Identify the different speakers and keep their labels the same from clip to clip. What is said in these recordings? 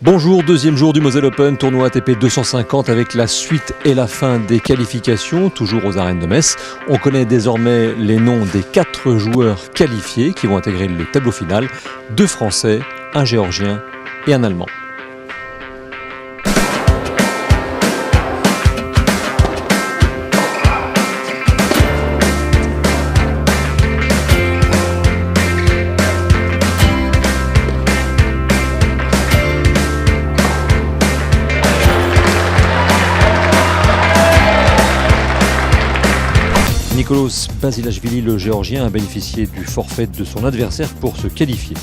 Speaker 1: Bonjour, deuxième jour du Moselle Open, tournoi ATP 250 avec la suite et la fin des qualifications, toujours aux arènes de Metz. On connaît désormais les noms des 4 joueurs qualifiés qui vont intégrer le tableau final, 2 Français, un Géorgien et un Allemand. Nicolas Basilashvili, le Géorgien, a bénéficié du forfait de son adversaire pour se qualifier.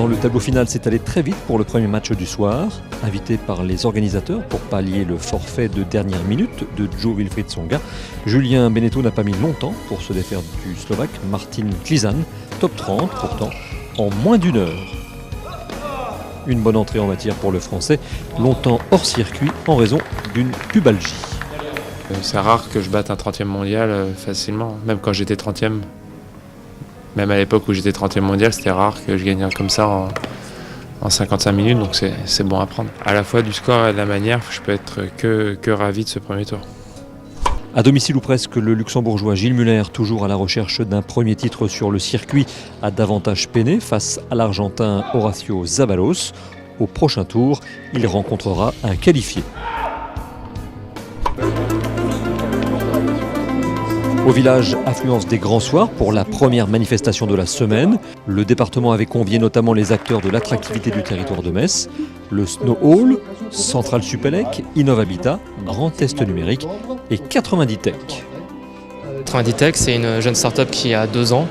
Speaker 1: Le tableau final s'est allé très vite pour le premier match du soir. Invité par les organisateurs pour pallier le forfait de dernière minute de Jo-Wilfried Tsonga, Julien Benneteau n'a pas mis longtemps pour se défaire du Slovaque Martin Klizan, top 30 pourtant, en moins d'1 heure. Une bonne entrée en matière pour le Français, longtemps hors circuit en raison d'une pubalgie.
Speaker 2: C'est rare que je batte un 30e mondial facilement, même quand j'étais 30e. Même à l'époque où j'étais 30e mondial, c'était rare que je gagne comme ça en 55 minutes, donc c'est bon à prendre. À la fois du score et de la manière, je peux être que ravi de ce premier tour.
Speaker 1: À domicile ou presque, le luxembourgeois Gilles Muller, toujours à la recherche d'un premier titre sur le circuit, a davantage peiné face à l'Argentin Horacio Zaballos. Au prochain tour, il rencontrera un qualifié. Au village, affluence des grands soirs pour la première manifestation de la semaine. Le département avait convié notamment les acteurs de l'attractivité du territoire de Metz. Le Snow Hall, Centrale Supélec, Innov'Habitat, Grand Test Numérique et 90 Tech.
Speaker 3: 90 Tech, c'est une jeune start-up qui a 2 ans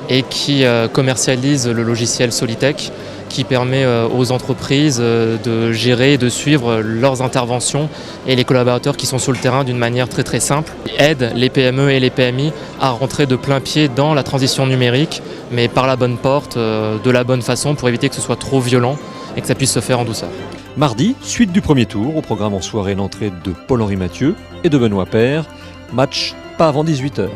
Speaker 3: et qui commercialise le logiciel Solitech, qui permet aux entreprises de gérer et de suivre leurs interventions et les collaborateurs qui sont sur le terrain d'une manière très très simple. Aide les PME et les PMI à rentrer de plein pied dans la transition numérique, mais par la bonne porte, de la bonne façon, pour éviter que ce soit trop violent et que ça puisse se faire en douceur.
Speaker 1: Mardi, suite du premier tour, au programme en soirée l'entrée de Paul-Henri Mathieu et de Benoît Paire. Match pas avant 18 h.